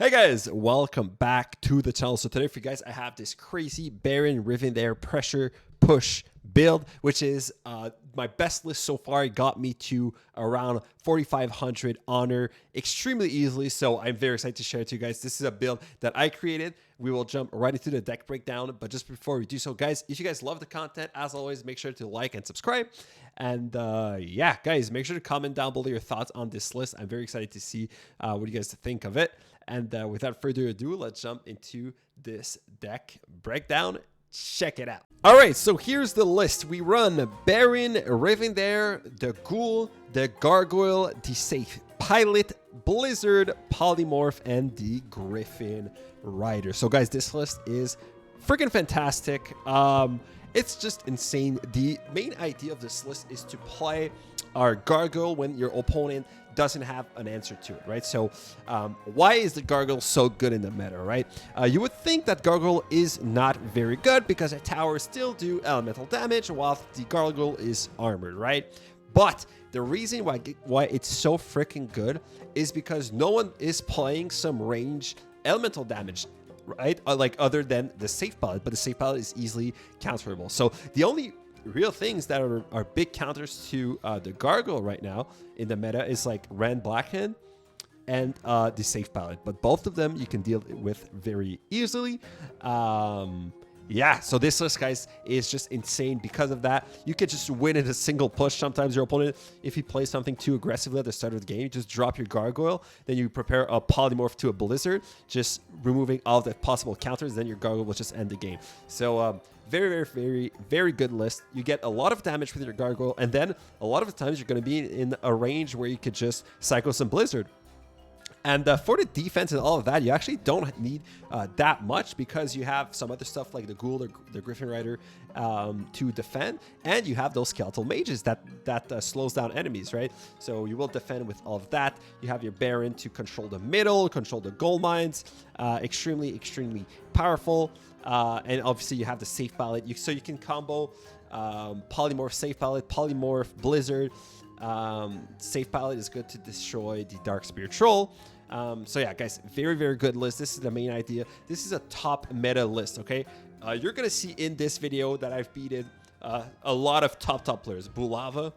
Hey guys, welcome back to the channel. So today for you guys, I have this crazy Baron Gargoyle pressure push build, which is my best list so far. It got me to around 4,500 honor extremely easily. So I'm very excited to share it to you guys. This is a build that I created. We will jump right into the deck breakdown. But just before we do so, guys, if you guys love the content, as always, make sure to like and subscribe. And yeah, guys, make sure to comment down below your thoughts on this list. I'm very excited to see what you guys think of it. And without further ado, let's jump into this deck breakdown. Check it out. All right, so here's the list. We run Baron, Rivendare, the Ghoul, the Gargoyle, the Safe Pilot, Blizzard, Polymorph, and the Griffin Rider. So guys, this list is freaking fantastic. It's just insane. The main idea of this list is to play our Gargoyle when your opponent doesn't have an answer to it, right? So why is the Gargoyle so good in the meta, right? You would think that Gargoyle is not very good because a tower still do elemental damage while the Gargoyle is armored, right? But the reason why it's so freaking good is because no one is playing some range elemental damage, right? Like other than the Safe Pilot, but the Safe Pilot is easily counterable. So the only real things that are big counters to the Gargoyle right now in the meta is like Rend Blackhand and the Safe Pilot, but both of them you can deal with very easily. Yeah, so this list, guys, is just insane because of that. You could just win in a single push. Sometimes your opponent, if he plays something too aggressively at the start of the game, you just drop your Gargoyle, then you prepare a Polymorph to a Blizzard, just removing all the possible counters, then your Gargoyle will just end the game. So very good list. You get a lot of damage with your Gargoyle, and then a lot of the times you're going to be in a range where you could just cycle some Blizzard. And for the defense and all of that, you actually don't need that much because you have some other stuff like the Ghoul or the Griffin Rider to defend, and you have those Skeletal Mages that slows down enemies, right? So you will defend with all of that. You have your Baron to control the middle, control the gold mines, extremely powerful. And obviously you have the Safe Pilot, so you can combo Polymorph, Safe Pilot, Polymorph, Blizzard. Safe Pilot is good to destroy the Dark Spear Troll. So yeah, guys, very good list. This is the main idea. This is a top meta list, okay? You're gonna see in this video that I've beaten a lot of top players. Bulava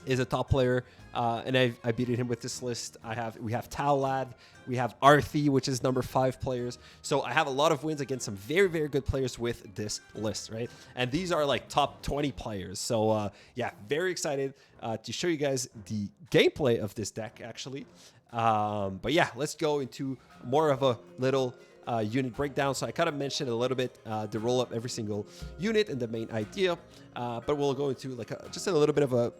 is a top player, and I beat him with this list. We have Taolad, we have Arthee, which is number 5 players. So I have a lot of wins against some very good players with this list, right? And these are like top 20 players. So yeah, very excited to show you guys the gameplay of this deck actually. But yeah, let's go into more of a little unit breakdown. So I kind of mentioned a little bit the roll up every single unit and the main idea, but we'll go into like just a little bit of a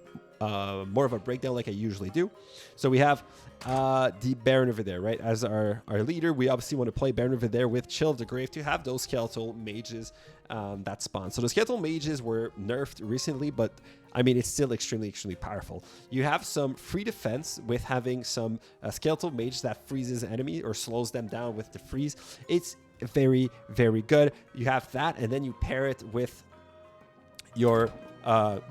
more of a breakdown like I usually do. So we have the Baron over there, right, as our leader. We obviously want to play Baron over there with Chill of the Grave to have those Skeletal Mages that spawn. So the Skeletal Mages were nerfed recently, but I mean, it's still extremely powerful. You have some free defense with having some Skeletal Mage that freezes enemy or slows them down with the freeze. It's very good. You have that, and then you pair it with your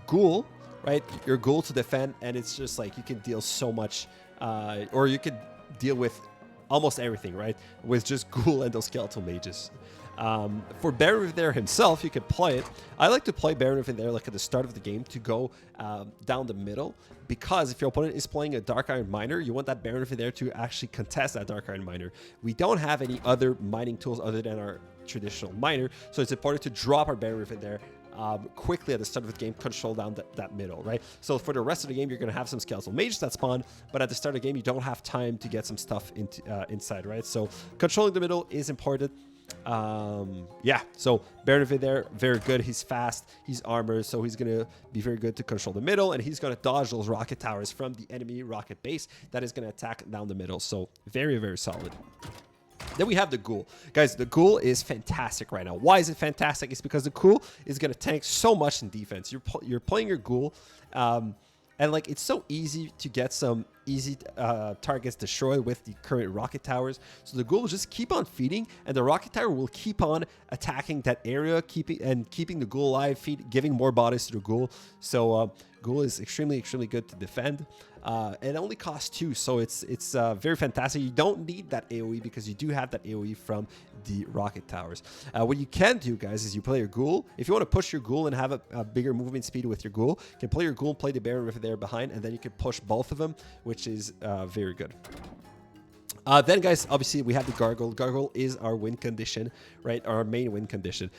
Ghoul, right? Your Ghoul to defend, and it's just like you can deal so much, or you could deal with almost everything, right? With just Ghoul and those Skeletal Mages. For Baron Rivendare himself, you can play it. I like to play Baron Rivendare like at the start of the game to go down the middle, because if your opponent is playing a Dark Iron Miner, you want that Baron Rivendare to actually contest that Dark Iron Miner. We don't have any other mining tools other than our traditional miner, so it's important to drop our Baron Rivendare quickly at the start of the game, control down that middle, right? So for the rest of the game, you're going to have some Skeletal Mages that spawn, but at the start of the game, you don't have time to get some stuff inside, right? So controlling the middle is important. Yeah, so Baron Rivendare, very good. He's fast, he's armored, so he's gonna be very good to control the middle, and he's gonna dodge those rocket towers from the enemy rocket base that is gonna attack down the middle. So very solid. Then we have the Ghoul. Guys, the Ghoul is fantastic right now. Why is it fantastic? It's because the Ghoul is going to tank so much in defense. You're playing your Ghoul, and like it's so easy to get some easy targets destroyed with the current rocket towers. So the Ghoul will just keep on feeding, and the rocket tower will keep on attacking that area, keeping the Ghoul alive, giving more bodies to the Ghoul. So Ghoul is extremely good to defend. It only costs 2, so it's very fantastic. You don't need that AoE because you do have that AoE from the rocket towers. What you can do, guys, is you play your Ghoul. If you want to push your Ghoul and have a bigger movement speed with your Ghoul, you can play your Ghoul and play the Baron River there behind, and then you can push both of them, which is very good. Then, guys, obviously we have the Gargoyle. Gargoyle is our win condition, right? Our main win condition.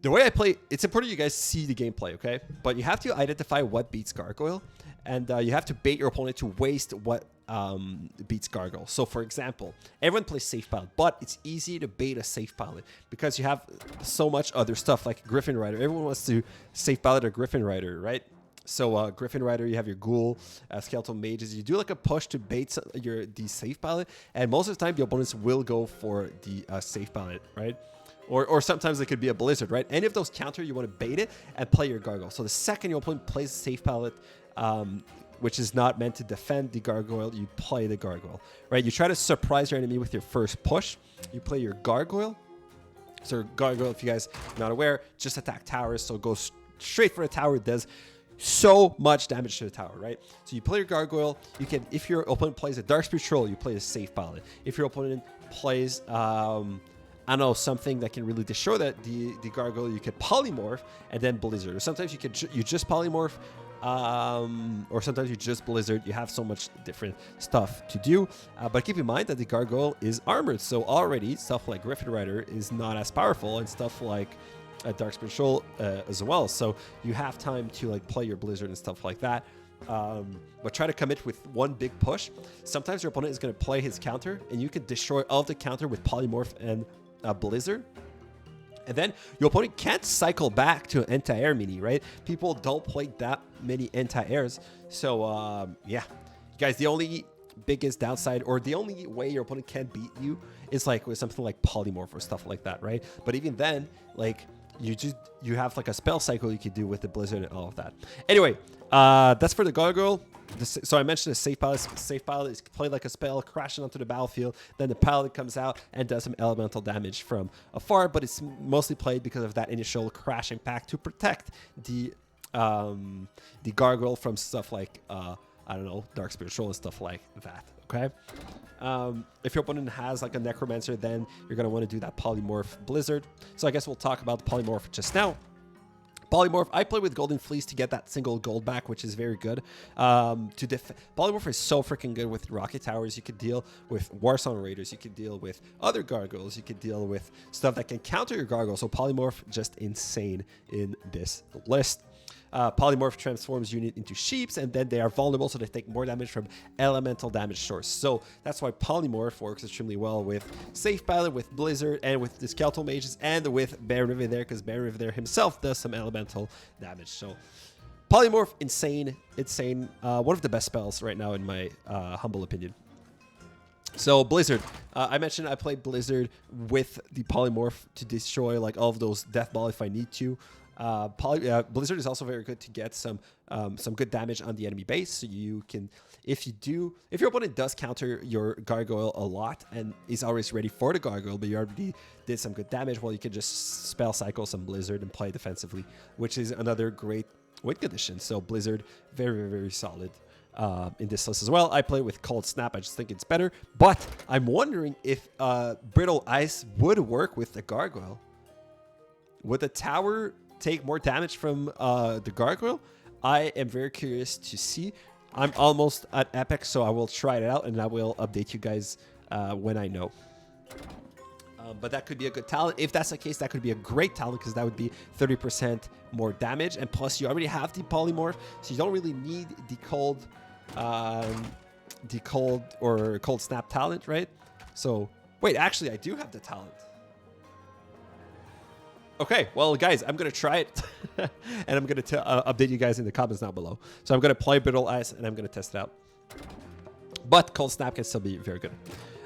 The way I play, it's important you guys see the gameplay, okay? But you have to identify what beats Gargoyle, and you have to bait your opponent to waste what beats Gargoyle. So, for example, everyone plays Safe Pilot, but it's easy to bait a Safe Pilot because you have so much other stuff like Griffin Rider. Everyone wants to Safe Pilot a Griffin Rider, right? So Griffin Rider, you have your Ghoul, Skeletal Mages. You do like a push to bait the Safe Pilot, and most of the time the opponents will go for the Safe Pilot, right? Or sometimes it could be a Blizzard, right? Any of those counter, you want to bait it and play your Gargoyle. So the second your opponent plays a Safe Pilot, which is not meant to defend the Gargoyle, you play the Gargoyle, right? You try to surprise your enemy with your first push. You play your Gargoyle. So Gargoyle, if you guys are not aware, just attack towers. So it goes straight for the tower. It does so much damage to the tower, right? So you play your Gargoyle. You can, if your opponent plays a Darkspirit Troll, you play a Safe Pilot. If your opponent plays I don't know, something that can really destroy the Gargoyle, you could polymorph and then Blizzard. Or sometimes you just polymorph, or sometimes you just Blizzard. You have so much different stuff to do. But keep in mind that the Gargoyle is armored, so already stuff like Griffin Rider is not as powerful, and stuff like Darkspirit Troll as well. So you have time to like play your Blizzard and stuff like that. But try to commit with one big push. Sometimes your opponent is going to play his counter, and you can destroy all of the counter with polymorph and Blizzard, and then your opponent can't cycle back to an anti-air mini, right? People don't play that many anti-airs, so yeah, guys, the only biggest downside, or the only way your opponent can beat you, is like with something like polymorph or stuff like that, right? But even then, like you have like a spell cycle you could do with the Blizzard and all of that. Anyway, that's for the Gargoyle. So I mentioned a Safe Pilot. Safe Pilot is played like a spell, crashing onto the battlefield. Then the Pilot comes out and does some elemental damage from afar, but it's mostly played because of that initial crash impact to protect the Gargoyle from stuff like I don't know, Darkspirit Troll and stuff like that. Okay. If your opponent has like a Necromancer, then you're gonna want to do that Polymorph Blizzard. So I guess we'll talk about the Polymorph just now. Polymorph, I play with Golden Fleece to get that single gold back, which is very good. Polymorph is so freaking good with Rocket Towers. You could deal with Warsong Raiders. You could deal with other Gargoyles. You could deal with stuff that can counter your Gargoyle. So Polymorph, just insane in this list. Polymorph transforms unit into sheeps, and then they are vulnerable, so they take more damage from elemental damage source. So that's why Polymorph works extremely well with Safe Pilot, with Blizzard, and with the Skeletal Mages, and with Baron River there, because Baron River there himself does some elemental damage. So Polymorph, insane. One of the best spells right now, in my humble opinion. So Blizzard, I mentioned I play Blizzard with the Polymorph to destroy like all of those Death Ball if I need to. Blizzard is also very good to get some good damage on the enemy base. So you can, if your opponent does counter your Gargoyle a lot and is always ready for the Gargoyle, but you already did some good damage, well, you can just spell cycle some Blizzard and play defensively, which is another great win condition. So Blizzard, very solid in this list as well. I play with Cold Snap. I just think it's better, but I'm wondering if Brittle Ice would work with the Gargoyle. Would the tower take more damage from the Gargoyle? I am very curious to see. I'm almost at Epic, so I will try it out and I will update you guys when I know. But that could be a good talent. If that's the case, that could be a great talent, because that would be 30% more damage, and plus you already have the Polymorph, so you don't really need the cold or Cold Snap talent, right? So wait, actually I do have the talent. Okay, well, guys, I'm going to try it, and I'm going to update you guys in the comments down below. So I'm going to play Brittle Ice, and I'm going to test it out. But Cold Snap can still be very good.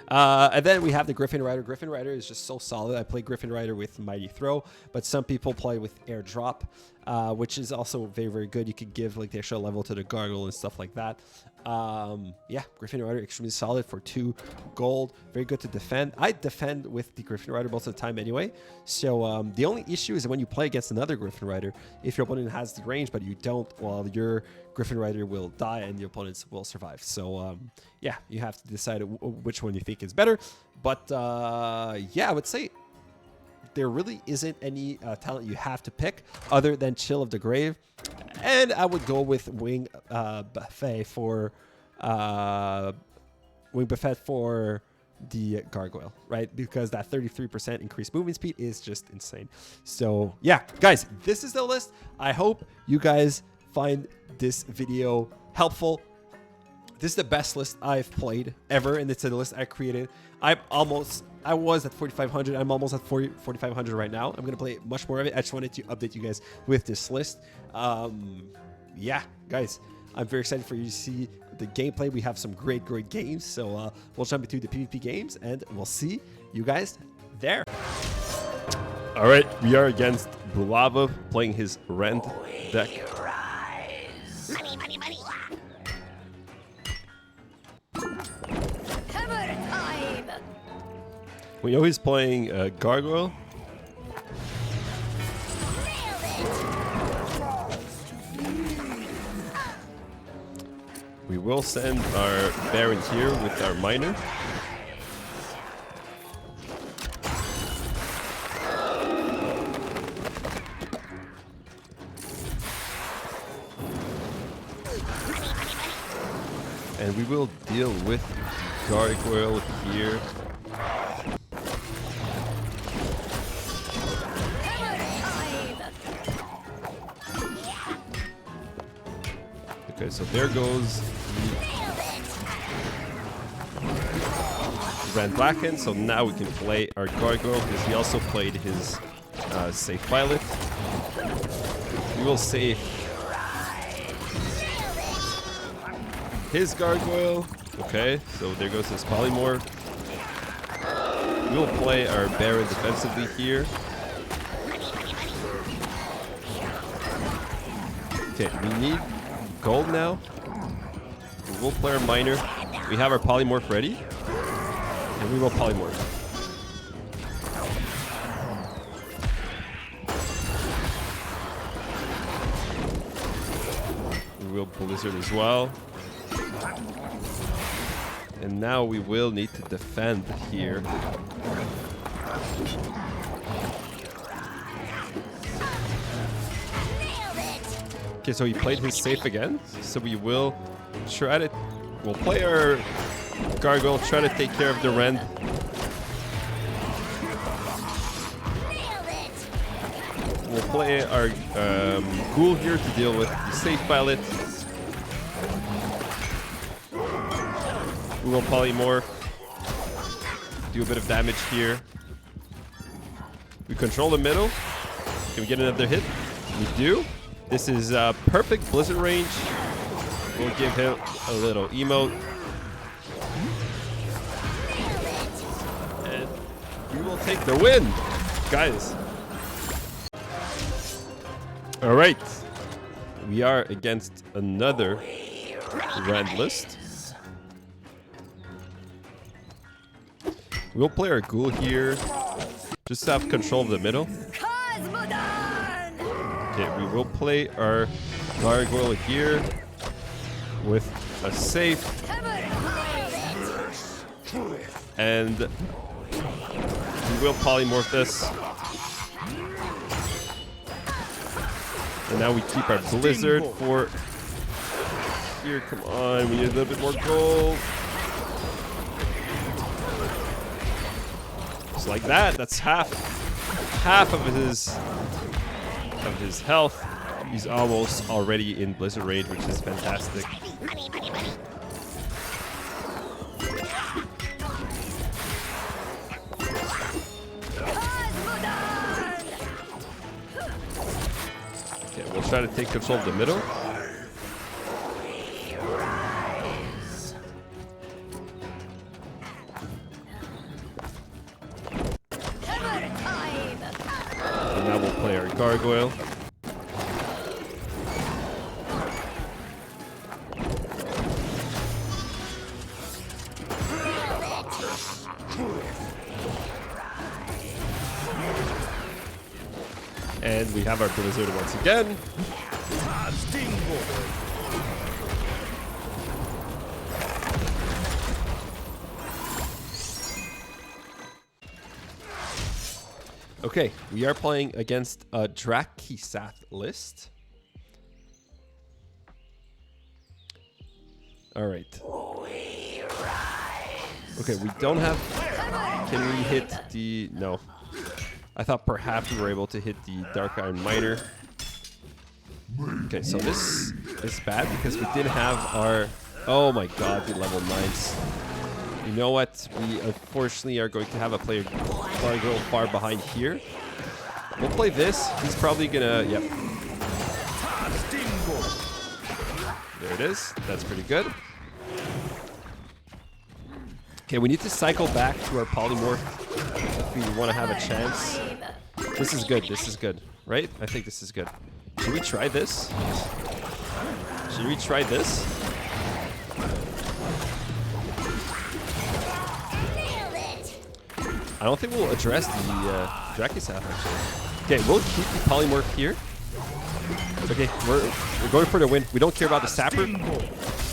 And then we have the Griffin Rider. Griffin Rider is just so solid. I play Griffin Rider with Mighty Throw, but some people play with Airdrop, which is also very good. You could give like the extra level to the Gargoyle and stuff like that. Yeah, Griffin Rider extremely solid for 2 gold. Very good to defend. I defend with the Griffin Rider most of the time anyway. So the only issue is when you play against another Griffin Rider, if your opponent has the range but you don't, well, your Griffin Rider will die and your opponents will survive. So yeah, you have to decide which one you think is better. But yeah, I would say there really isn't any talent you have to pick other than Chill of the Grave. And I would go with Wing Buffet for the Gargoyle, right? Because that 33% increased movement speed is just insane. So yeah, guys, this is the list. I hope you guys find this video helpful. This is the best list I've played ever, and it's a list I created. I was at 4,500. I'm almost at 4,500 right now. I'm going to play much more of it. I just wanted to update you guys with this list. Yeah, guys, I'm very excited for you to see the gameplay. We have some great games. So we'll jump into the PvP games, and we'll see you guys there. All right, we are against Bulava playing his Rend deck. Money, money, money. We know he's playing Gargoyle. We will send our Baron here with our Miner. And we will deal with Gargoyle here. Okay, so there goes Rend Blacken. So now we can play our Gargoyle because he also played his safe Violet. We will save his Gargoyle. Okay, so there goes his Polymorph. We will play our Baron defensively here. Okay, we need gold now. We will play our Miner. We have our Polymorph ready. And we will Polymorph. We will Blizzard as well. And now we will need to defend here. Okay, so he played his safe again. So we will try to... We'll play our Gargoyle, try to take care of the Rend. We'll play our Ghoul here to deal with the safe Violet. We will Polymorph. Do a bit of damage here. We control the middle. Can we get another hit? We do. This is perfect Blizzard range. We'll give him a little emote. And we will take the win, guys. All right. We are against another Rend list. We'll play our Ghoul here. Just to have control of the middle. Okay, we will play our Gargoyle here with a safe. And we will Polymorph this. And now we keep our Blizzard for here. Come on, we need a little bit more gold. Just like that. That's half of his health. He's almost already in Blizzard range, which is fantastic. Money, money, money. Okay, we'll try to take control of the middle. And now we'll play our Gargoyle. And we have our Blizzard once again. Okay, we are playing against a Drak list. All right. Okay, we don't have... Can we hit the... No. I thought perhaps we were able to hit the Dark Iron Miner. Okay, so this is bad because we didn't have our... Oh my god, the level 9s. You know what? We unfortunately are going to have a player go far behind here. We'll play this. He's probably gonna... Yep. There it is. That's pretty good. Okay, we need to cycle back to our polymorph if we want to have a chance. This is good. This is good, right? I think this is good. Should we try this? Should we try this? I don't think we'll address the Drakisaf actually. Okay, we'll keep the polymorph here. Okay, we're going for the win. We don't care about the Sapper.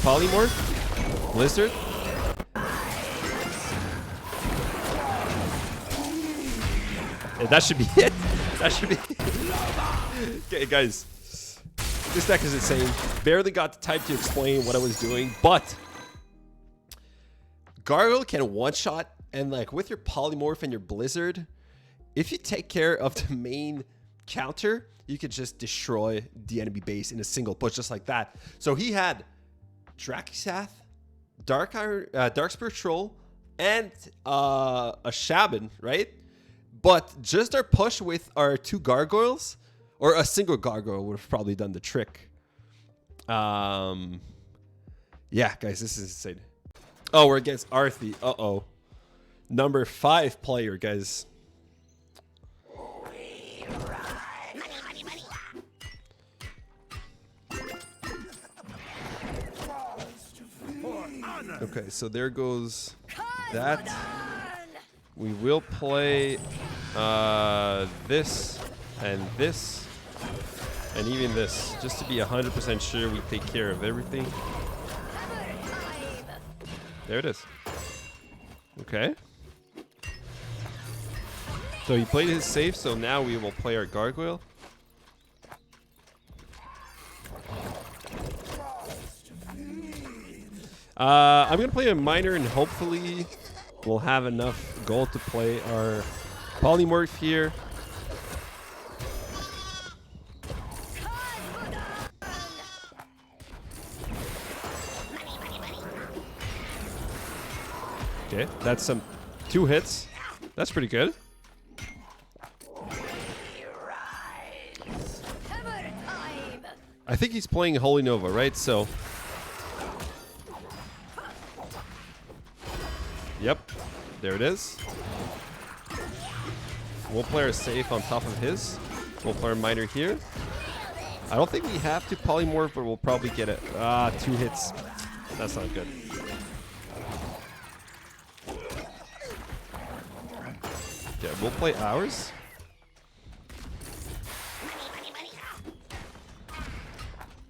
Polymorph. Blizzard. And that should be it. That should be it. Okay, guys. This deck is insane. Barely got the time to explain what I was doing, but Gargoyle can one-shot, and like with your polymorph and your Blizzard, if you take care of the main counter, you could just destroy the enemy base in a single push just like that. So he had Drakisath, Darkspear Troll, and a Shaman, right? But just our push with our 2 gargoyles, or a single gargoyle would have probably done the trick. Yeah, guys, this is insane. Oh, we're against Arthee. Uh-oh. Number 5 player, guys. Okay, so there goes that. We will play this and this and even this, just to be 100% sure we take care of everything. There it is. Okay. So he played his safe, so now we will play our Gargoyle. I'm going to play a Miner, and hopefully we'll have enough gold to play our polymorph here. Okay, that's some 2 hits. That's pretty good. I think he's playing Holy Nova, right? So, yep, there it is. We'll play our safe on top of his. We'll play our Miner here. I don't think we have to polymorph, but we'll probably get it. 2 hits. That's not good. Okay, we'll play ours.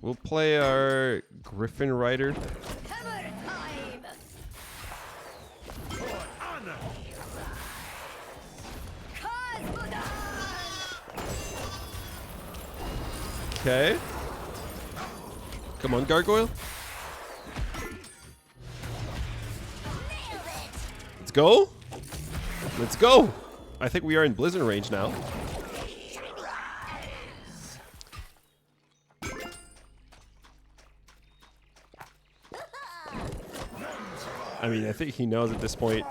We'll play our Griffin Rider. Okay. Come on, Gargoyle. Let's go. Let's go. I think we are in Blizzard range now. I mean, I think he knows at this point.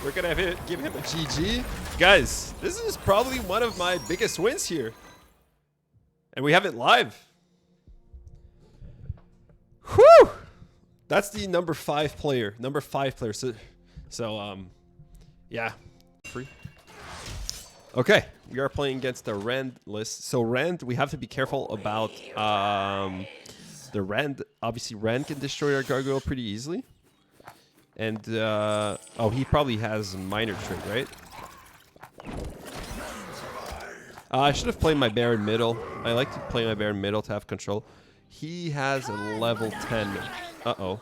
We're going to give him a GG. Guys, this is probably one of my biggest wins here. And we have it live. Whew! That's the number 5 player. Number 5 player. So yeah. Free. Okay. We are playing against the Rend list. So Rend, we have to be careful about the Rend. Obviously, Rend can destroy our Gargoyle pretty easily. And, oh, he probably has minor trait, right? I should have played my Baron middle. I like to play my Baron middle to have control. He has a level 10. Uh-oh.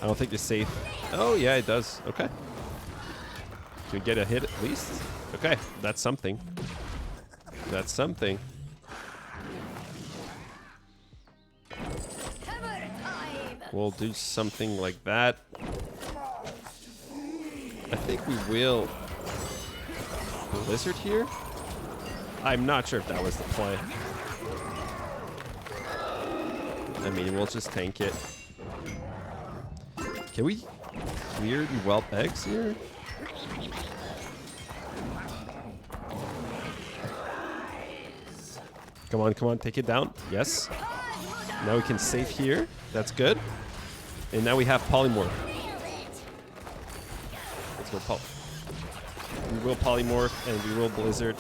I don't think it's safe. Oh, yeah, it does. Okay. Can we get a hit at least? Okay, that's something. That's something. We'll do something like that. I think we will Blizzard here. I'm not sure if that was the play. I mean, we'll just tank it. Can we clear the whelp eggs here? Come on, come on, take it down. Yes. Now we can save here. That's good. And now we have polymorph. Let's go we will polymorph and we will blizzard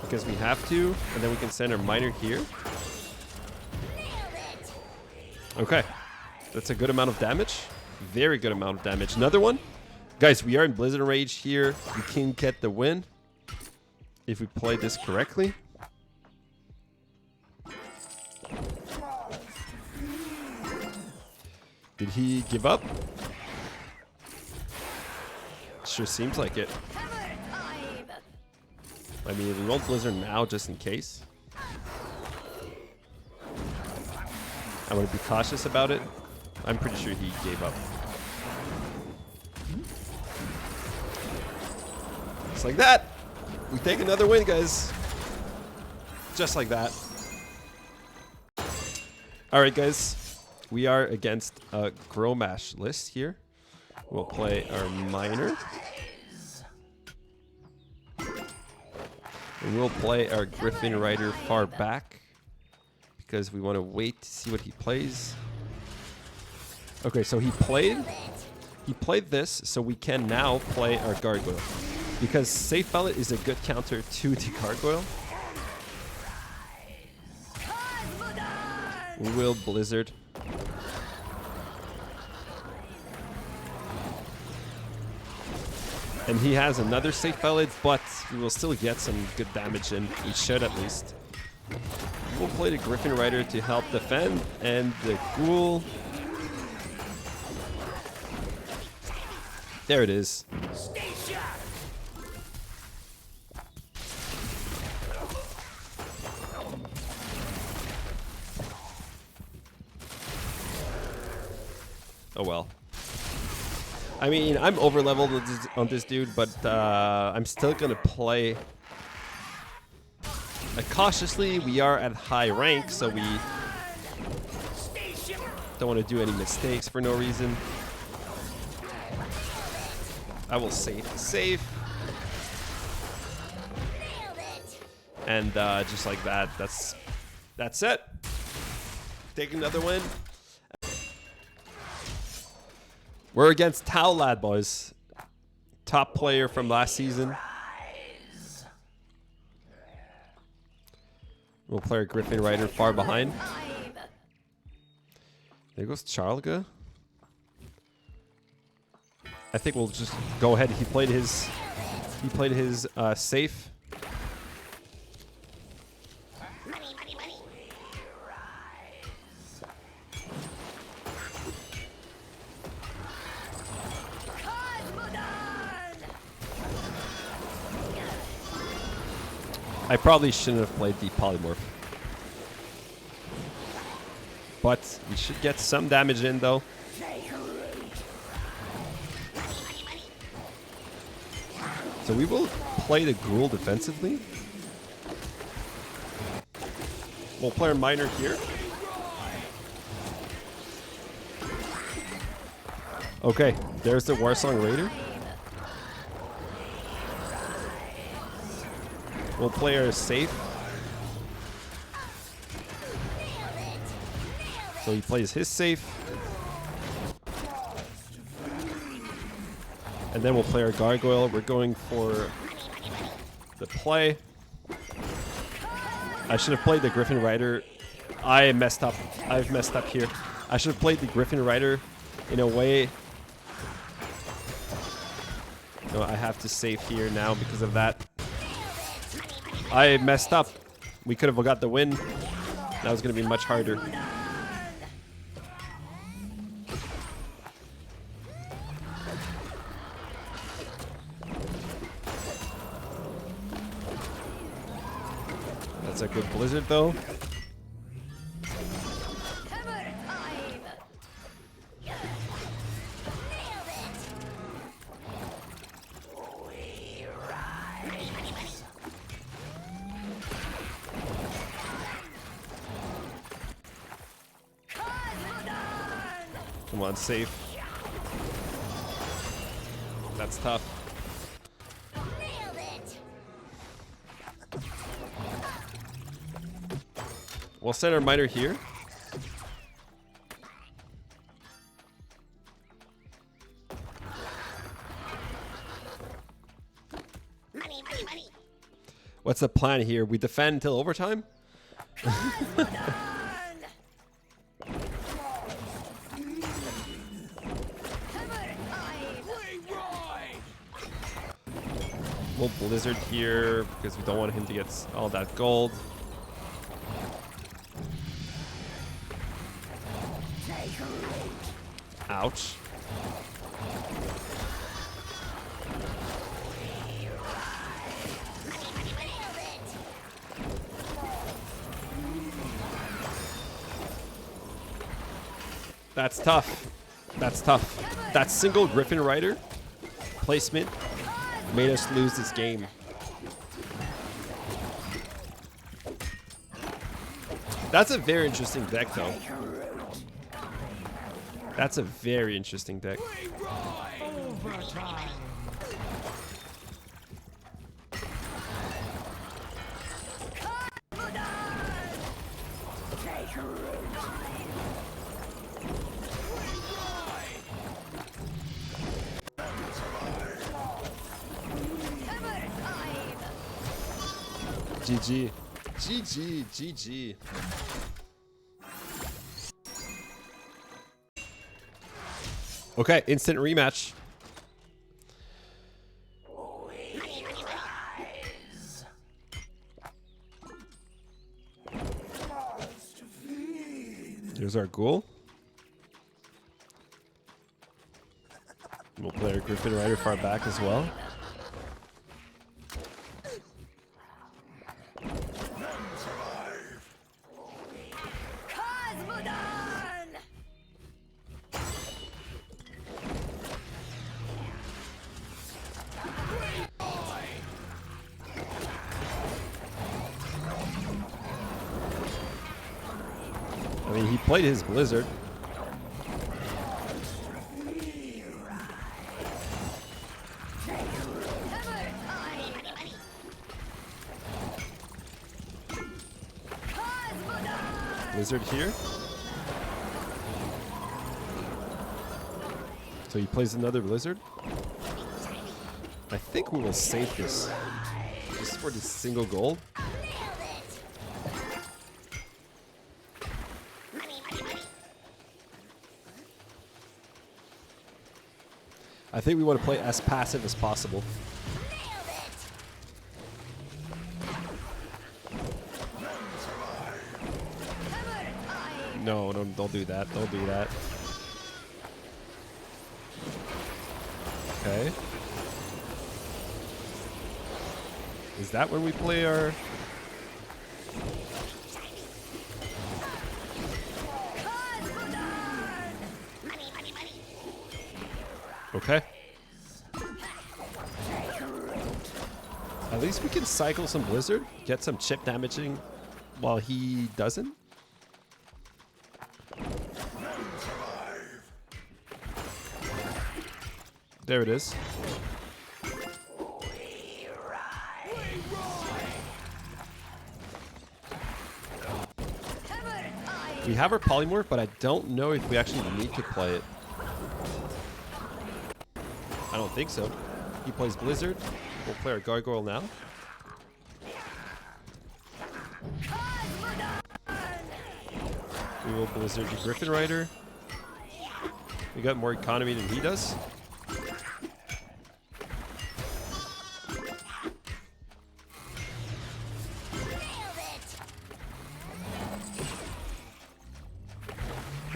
because we have to, and then we can send our miner here. Okay, that's a good amount of damage. Very good amount of damage. Another one. Guys, we are in Blizzard Rage here. We can get the win if we play this correctly. Did he give up? Sure seems like it. I mean, we won't Blizzard now just in case. I want to be cautious about it. I'm pretty sure he gave up. Just like that. We take another win, guys. Just like that. All right, guys. We are against a Grommash list here. We'll play our miner. And we'll play our Griffin Rider far back because we want to wait to see what he plays. Okay, so he played this, so we can now play our Gargoyle. Because Safe Ballot is a good counter to the Gargoyle. We will Blizzard. And he has another Safe Ballot, but we will still get some good damage in. We should at least. We'll play the Griffin Rider to help defend, and the Ghoul. There it is. Oh well. I mean, I'm over leveled on this dude, but I'm still gonna play cautiously. We are at high rank, so we don't want to do any mistakes for no reason. I will save. And just like that, that's it. Take another win. We're against Taolad, boys. Top player from last season. We'll play our Griffin Rider far behind. There goes Charlga. I think we'll just go ahead. He played his safe. I probably shouldn't have played the polymorph. But we should get some damage in though. So we will play the Ghoul defensively. We'll play our miner here. Okay, there's the Warsong Raider. We'll play our safe. So he plays his safe. And then we'll play our Gargoyle. We're going for the play. I should have played the Griffin Rider I messed up. I've messed up here. I should have played the Griffin Rider in a way. No, I have to save here now because of that. I messed up. We could have got the win. That was going to be much harder. That's a good blizzard though. Come on, safe. That's tough. We'll send our miner here. Money, money, money. What's the plan here? We defend until overtime? We'll blizzard here because we don't want him to get all that gold. Ouch. That's tough. That's tough. That single Griffin Rider placement made us lose this game. That's a very interesting deck, though. That's a very interesting deck. GG. GG. GG. Okay, instant rematch. Here's our ghoul. We'll play our Griffin Rider far back as well. I mean, he played his blizzard. Blizzard here. So he plays another blizzard. I think we will save this just for the single gold. I think we want to play as passive as possible. No, don't do that. Don't do that. Okay. Is that when we play our... Okay. At least we can cycle some blizzard, get some chip damaging while he doesn't. There it is. We have our polymorph, but I don't know if we actually need to play it. I don't think so. He plays Blizzard. We'll play our Gargoyle now. We will Blizzard the Griffin Rider. We got more economy than he does.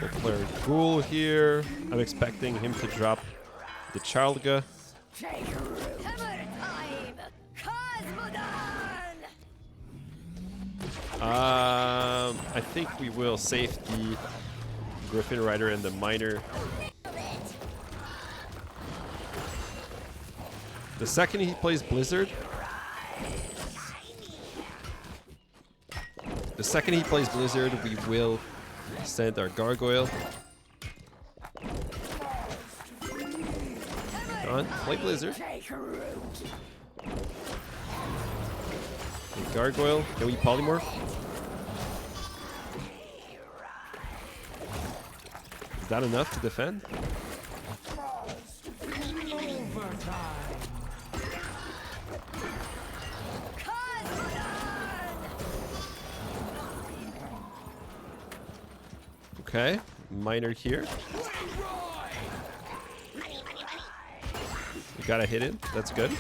We'll play our Ghoul here. I'm expecting him to drop the Charlga. I think we will save the Griffin Rider and the Miner. The second he plays Blizzard, we will send our Gargoyle. Come on, play Blizzard. The Gargoyle, can we polymorph? Is that enough to defend? Okay, Miner here. We gotta hit it. That's good.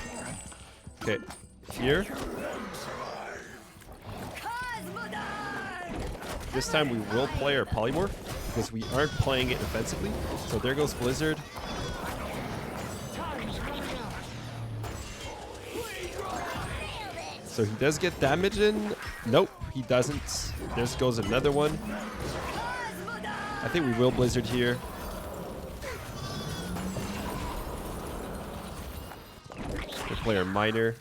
Okay, here. This time we will play our Polymorph because we aren't playing it offensively. So there goes Blizzard. So he does get damage in. Nope, he doesn't. There goes another one. I think we will Blizzard here. We'll play our Miner.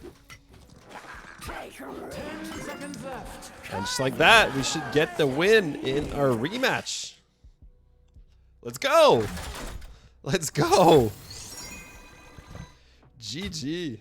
And just like that, we should get the win in our rematch. Let's go. Let's go. GG.